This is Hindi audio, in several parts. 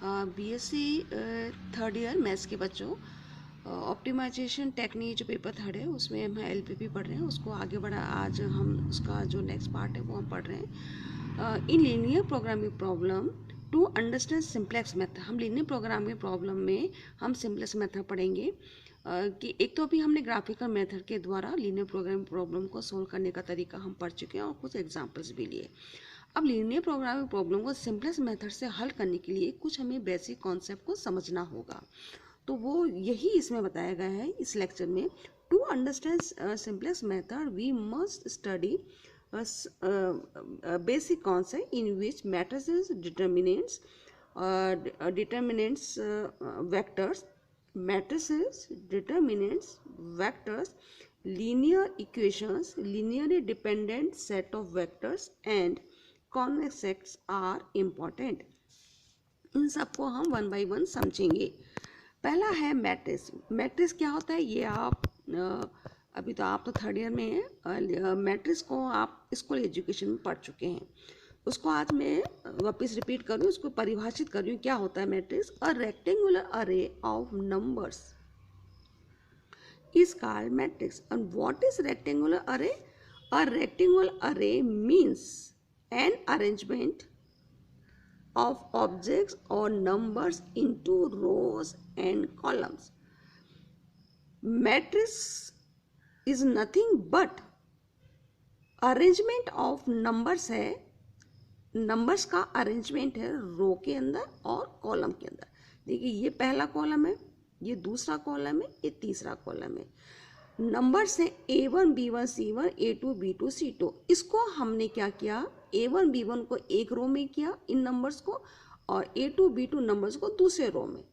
बीएससी थर्ड ईयर मैथ्स के बच्चों, ऑप्टिमाइजेशन टेक्निक जो पेपर थर्ड है उसमें हम एलपीपी पढ़ रहे हैं, उसको आगे बढ़ा आज हम उसका जो नेक्स्ट पार्ट है वो हम पढ़ रहे हैं। In linear programming problem to understand simplex method, हम लीनियर प्रोग्रामिंग प्रॉब्लम में हम सिंप्लेक्स मेथड पढ़ेंगे कि एक तो अभी हमने ग्राफिकल मेथड के द्वारा लीनियर प्रोग्रामिंग प्रॉब्लम को सोल्व करने का तरीका हम पढ़ चुके हैं और कुछ एग्जांपल्स भी लिए। अब लीनियर प्रोग्रामिंग प्रॉब्लम को सिंपलेस्ट मेथड से हल करने के लिए कुछ हमें बेसिक कॉन्सेप्ट को समझना होगा, तो वो यही इसमें बताया गया है इस लेक्चर में। To understand simplest method we must study basic concept in which matrices, determinants, vectors, matrices, determinants, vectors, linear equations, linearly dependent set of vectors and convex sets are important। इन सबको हम वन बाय वन समझेंगे। पहला है मैट्रिक्स। मैट्रिक्स क्या होता है ये आप अभी तो आप तो थर्ड ईयर में हैं, मैट्रिक्स को आप स्कूल एजुकेशन में पढ़ चुके हैं, उसको आज मैं वापस रिपीट कर रही हूँ, उसको परिभाषित कर रही हूँ। क्या होता है मैट्रिक्स? अ रेक्टेंगुलर अरे of numbers is called matrix. And what is rectangular अरे? अ रेक्टेंगुलर अरे means an arrangement of objects or numbers into rows and columns. Matrix is nothing but arrangement of numbers है, नंबर्स का अरेंजमेंट है रो के अंदर और कॉलम के अंदर। देखिए ये पहला कॉलम है, ये दूसरा कॉलम है, ये तीसरा कॉलम है। नंबर्स हैं A1, B1, C1, A2, B2, C2। इसको हमने क्या किया, A1, B1 को एक रो में किया इन नंबर्स को, और A2, B2 नंबर्स को दूसरे रो में।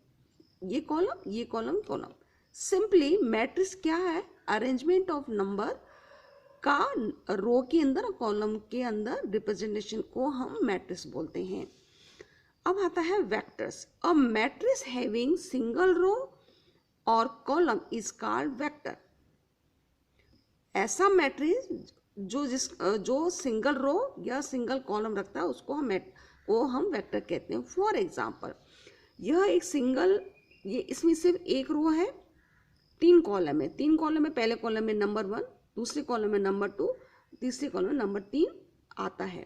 ये कॉलम, ये कॉलम, कॉलम। सिंपली मैट्रिक्स क्या है? अरेंजमेंट ऑफ नंबर का रो के अंदर और कॉलम के अंदर रिप्रेजेंटेशन को हम मैट्रिक्स बोलते हैं। अब आता है vectors. A matrix having single row और कॉलम इज कॉल्ड वेक्टर। ऐसा मैट्रिक्स जो सिंगल रो या सिंगल कॉलम रखता है उसको हम वेक्टर कहते हैं। फॉर एग्जांपल यह एक सिंगल, ये इसमें सिर्फ एक रो है, तीन कॉलम है। तीन कॉलम में पहले कॉलम में नंबर 1, दूसरे कॉलम में नंबर 2, तीसरे कॉलम में नंबर 3 आता है।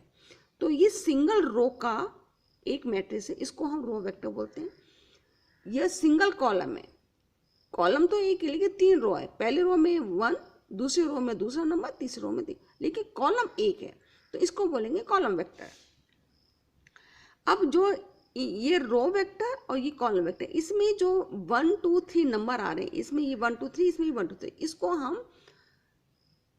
तो ये सिंगल रो का एक मैट्रिक्स है, इसको हम रो वेक्टर बोलते हैं। यह सिंगल कॉलम है, कॉलम तो एक है लेकिन 3 रो है, पहले रो में 1, दूसरे रो में दूसरा नंबर, तीसरे रो में 3, लेकिन कॉलम एक है, तो इसको बोलेंगे कॉलम वेक्टर। अब जो ये रो वेक्टर और ये कॉलम वेक्टर, इसमें जो 1, 2, 3 नंबर आ रहे हैं, इसमें ये 1, 2, 3, इसमें 1, 2, 3, इसको हम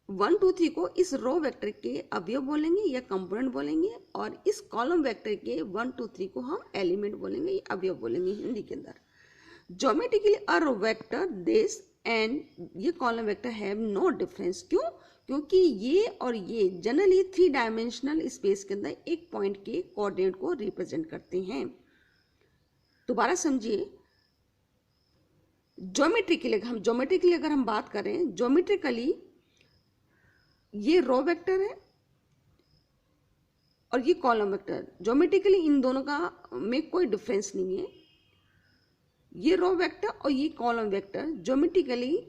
1, 2, 3 को इस रो वेक्टर के अवयव बोलेंगे या कंपोनेंट बोलेंगे, और इस कॉलम वेक्टर के 1, 2, 3 को हम एलिमेंट बोलेंगे या अवयव बोलेंगे हिंदी के अंदर। Geometrically a row vector this and ये column vector have no difference. क्यों? क्योंकि ये और ये जनरली 3 डायमेंशनल स्पेस के अंदर एक पॉइंट के कोऑर्डिनेट को रिप्रेजेंट करते हैं। दोबारा समझिए, ज्योमेट्रिकली अगर हम बात करें, ज्योमेट्रिकली ये रो वेक्टर है और ये कॉलम वेक्टर, ज्योमेट्रिकली इन दोनों का में कोई डिफरेंस नहीं है। ये रो वेक्टर और ये कॉलम वेक्टर ज्योमेट्रिकली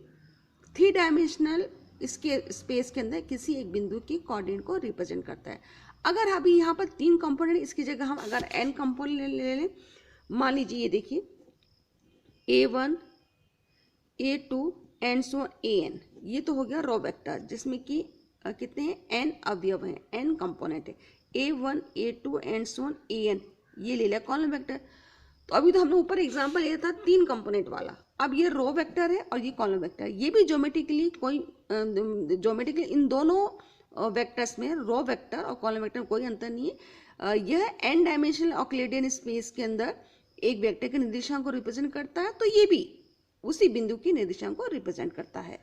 3 डायमेंशनल इसके स्पेस के अंदर किसी एक बिंदु की कोऑर्डिनेट को रिप्रेजेंट करता है। अगर अभी यहाँ पर 3 कंपोनेंट, इसकी जगह हम अगर n कंपोनेंट ले लें, मान लीजिए ये देखिए A1, A2 and so AN, ये तो हो गया रो वेक्टर जिसमें कि कितने हैं, n अवयव हैं, n कंपोनेंट है। A1, A2 and so AN, ये ले लिया कॉलम वेक्टर। तो अभी तो हमने ऊपर एग्जांपल लिया था 3 कंपोनेंट वाला। अब ये रो वेक्टर है और ये कॉलम वेक्टर, ये भी ज्योमेट्रिकली इन दोनों वेक्टर्स में, रो वेक्टर और कॉलम वेक्टर में कोई अंतर नहीं है। यह n डायमेंशनल यूक्लिडियन स्पेस के अंदर एक वेक्टर के निर्देशांक को रिप्रेजेंट करता है, तो ये भी उसी बिंदु की निर्देशांक को रिप्रेजेंट करता है।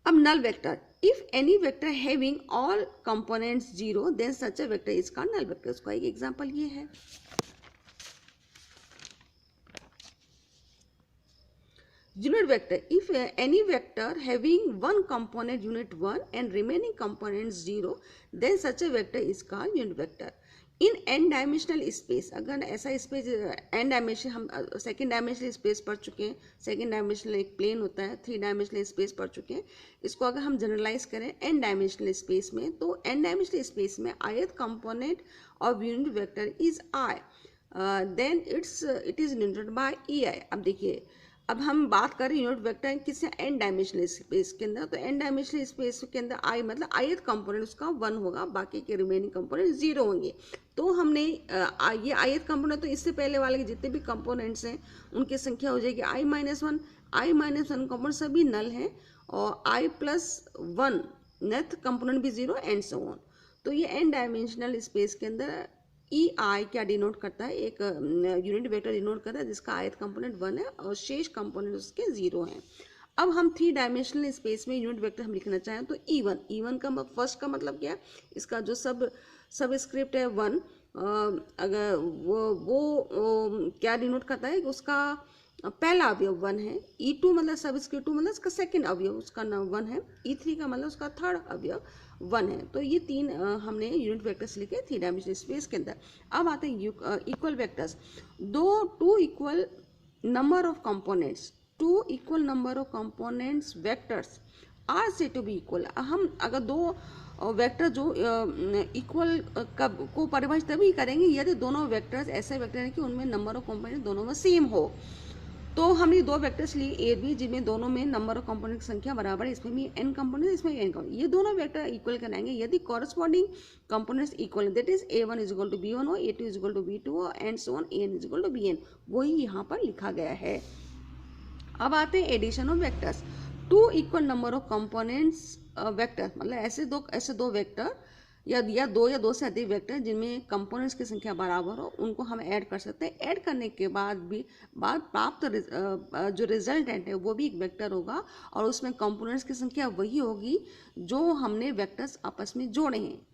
अब null vector, if any vector having all components 0 then such a vector is called null vector. उसका एक एग्जांपल ये है। Unit vector, if any vector having one component unit 1 and remaining components 0 then such a vector is called unit vector। In an dimensional space, अगर ऐसा स्पेस एन डायमेंशन, हम सेकेंड डायमेंशनल स्पेस पढ़ चुके हैं, सेकेंड डायमेंशनल एक प्लेन होता है, थ्री डायमेंशनल स्पेस पढ़ चुके हैं, इसको अगर हम जनरलाइज करें एन डायमेंशनल स्पेस में, तो एन डायमेंशनल स्पेस में ith component of unit vector is I, then it is denoted by E I. अब देखिए, अब हम बात करें यूनिट वेक्टर किससे, एन डायमेंशनल स्पेस के अंदर, तो एन डायमेंशनल स्पेस के अंदर आई मतलब ith कंपोनेंट उसका 1 होगा, बाकी के रिमेनिंग कंपोनेंट 0 होंगे। तो हमने ये ith कंपोनेंट, तो इससे पहले वाले के जितने भी कंपोनेंट्स हैं उनकी संख्या हो जाएगी i-1, i-1 कंपोनेंट सभी नल हैं, और i+1 नेथ कंपोनेंट भी 0 एंड सो ऑन। तो ये एन डायमेंशनल स्पेस के अंदर ई आई क्या डिनोट करता है, एक यूनिट वेक्टर डिनोट करता है जिसका ith कंपोनेंट 1 है और शेष कंपोनेंट उसके 0 हैं। अब हम थ्री डायमेंशनल स्पेस में यूनिट वेक्टर हम लिखना चाहें तो E1 का फर्स्ट का मतलब क्या है, इसका जो सब स्क्रिप्ट है 1, अगर वो क्या डिनोट करता है कि उसका पहला अवयव 1 है, E2 मतलब सब स्क्रिप्ट 2 मतलब उसका सेकंड अवयव उसका 1 है, E3 का मतलब उसका थर्ड अवयव 1 है। तो ये तीन हमने यूनिट वेक्टर्स लिखे थ्री डायमेंशनल स्पेस के अंदर। अब आते हैं equal vectors, two equal number of components, two equal number of components vectors are said to be equal. हम अगर दो वेक्टर जो इक्वल को परिभाषित तभी करेंगे यदि दोनों वेक्टर्स ऐसे वेक्टर हैं कि उनमें नंबर ऑफ कंपोनेंट दोनों में सेम हो। तो हमने दो वेक्टर्स लिए ए बी, जिनमें दोनों में नंबर ऑफ कंपोनेंट की संख्या बराबर है, इसमें भी n कंपोनेंट, इसमें n कंपोनेंट, ये दोनों वेक्टर इक्वल कराएंगे यदि corresponding components equal, that is a1 is equal to b1 हो, a2 is equal to b2 हो, and so on, an is equal to bn, वही यहाँ पर लिखा गया है। अब आते हैं addition of vectors, two equal number of components vector, मतलब ऐसे दो वेक्टर या दो से अधिक वेक्टर जिनमें कंपोनेंट्स की संख्या बराबर हो, उनको हम ऐड कर सकते हैं। ऐड करने के बाद प्राप्त जो रिजल्टेंट है वो भी एक वेक्टर होगा, और उसमें कंपोनेंट्स की संख्या वही होगी जो हमने वेक्टर्स आपस में जोड़े हैं।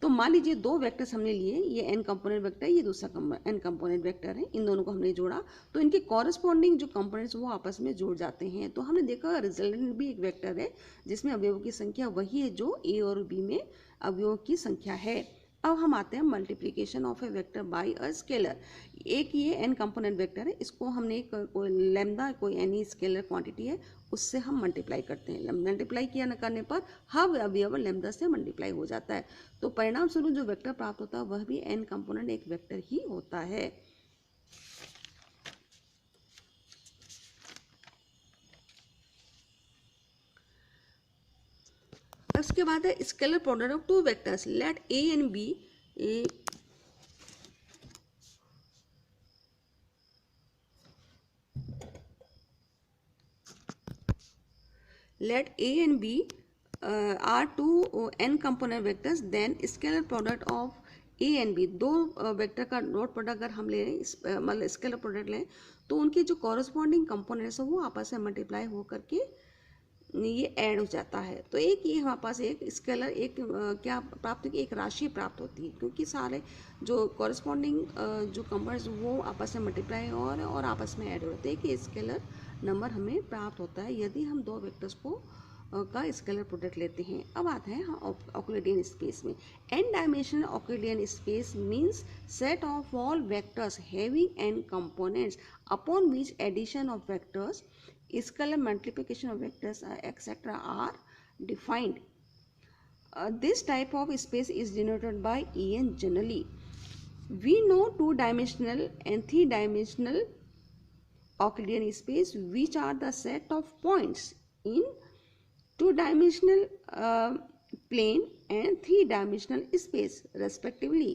तो मान लीजिए दो वेक्टर्स हमने लिए, ये n कंपोनेंट वेक्टर, ये दूसरा n कंपोनेंट वेक्टर है, इन दोनों को हमने जोड़ा, तो इनके कॉरस्पॉन्डिंग जो कंपोनेंट्स वो आपस में जुड़ जाते हैं। तो हमने देखा रिजल्टेंट भी एक वेक्टर है जिसमें अवयवों की संख्या वही है जो a और b में अवयवों की संख्या है। अब हम आते हैं multiplication of A vector by a scalar. एक ये n कंपोनेंट वेक्टर है, इसको हमने कोई लैम्डा, कोई एनी स्केलर क्वांटिटी है, उससे हम मल्टीप्लाई करते हैं। मल्टीप्लाई किया न करने पर हर अवयव लैम्डा से मल्टीप्लाई हो जाता है, तो परिणाम स्वरूप जो वेक्टर प्राप्त होता है वह भी n कंपोनेंट एक वेक्टर ही होता है। उसके बाद है scalar product of two vectors, let a एंड b let a and b are two n component vectors, then scalar product of a and b, दो वेक्टर का डॉट प्रोडक्ट अगर हम ले मतलब स्केलर प्रोडक्ट लें तो उनके जो कॉरस्पॉन्डिंग कंपोनेंट्स हैं वो आपस में मल्टीप्लाई हो करके ये ऐड हो जाता है। तो एक ये हमारे पास एक स्केलर एक क्या प्राप्त होगी, एक राशि प्राप्त होती है, क्योंकि सारे जो कॉरस्पॉन्डिंग जो कंपोनेंट्स वो आपस में मल्टीप्लाई और आपस में ऐड होते हैं कि स्केलर नंबर हमें प्राप्त होता है यदि हम दो वेक्टर्स को का स्केलर प्रोडक्ट लेते हैं। अब आते हैं यूक्लिडियन स्पेस में। n dimensional Euclidean space means set of all vectors having n components upon which edition of vectors, scalar multiplication of vectors etc. are defined. This type of space is denoted by En generally. We know two-dimensional and three-dimensional Euclidean space, which are the set of points in two-dimensional plane and three-dimensional space respectively,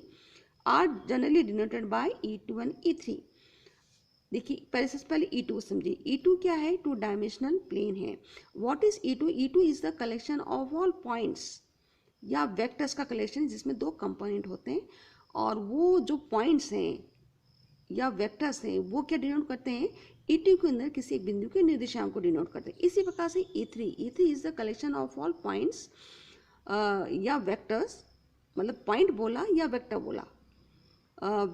are generally denoted by E2 and E3. देखिए पहले E2 समझिए, E2 क्या है, टू डायमेंशनल प्लेन है। What is E2? E2 is the collection of all points या वेक्टर्स का कलेक्शन जिसमें दो कंपोनेंट होते हैं, और वो जो पॉइंट्स हैं या वेक्टर्स हैं वो क्या डिनोट करते हैं, E2 के अंदर किसी एक बिंदु के निर्देशांक को डिनोट करते हैं। इसी प्रकार से E3 is the collection of all points या वेक्टर्स, मतलब पॉइंट बोला या वेक्टर बोला,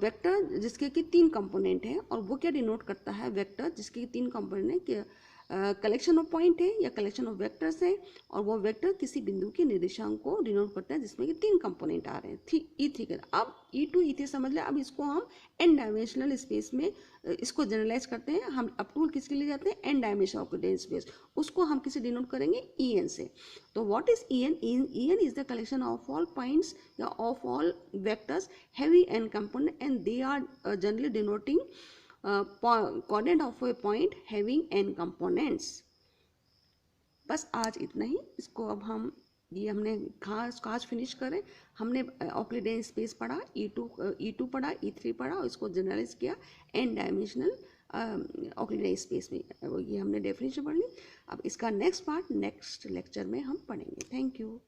वेक्टर जिसके कि तीन कंपोनेंट हैं, और वो क्या डिनोट करता है, वेक्टर जिसके तीन कंपोनेंट है कलेक्शन ऑफ पॉइंट है या कलेक्शन ऑफ वेक्टर्स है, और वो वेक्टर किसी बिंदु के निर्देशांक को डिनोट करता है जिसमें कि 3 कंपोनेंट आ रहे हैं E3 के। अब E2 E3 समझ लें। अब इसको हम n डायमेंशनल स्पेस में इसको जनरलाइज करते हैं। हम अप टू किसके लिए जाते हैं, n डायमेंशन ऑक्यूपेंट स्पेस, उसको हम किसे डिनोट करेंगे, En से। तो what is En? En is the collection of all points या of all vectors having n component and they are generally denoting coordinate of a point having n components। बस आज इतना ही। इसको अब हम ये हमने खास फिनिश करें। हमने ऑक्लिडियन स्पेस पढ़ा, E2 पढ़ा, E3 पढ़ा, और इसको जनरलाइज किया n डायमेंशनल ऑक्लिडियन स्पेस में। ये हमने डेफिनेशन पढ़ ली। अब इसका नेक्स्ट पार्ट नेक्स्ट लेक्चर में हम पढ़ेंगे। Thank you.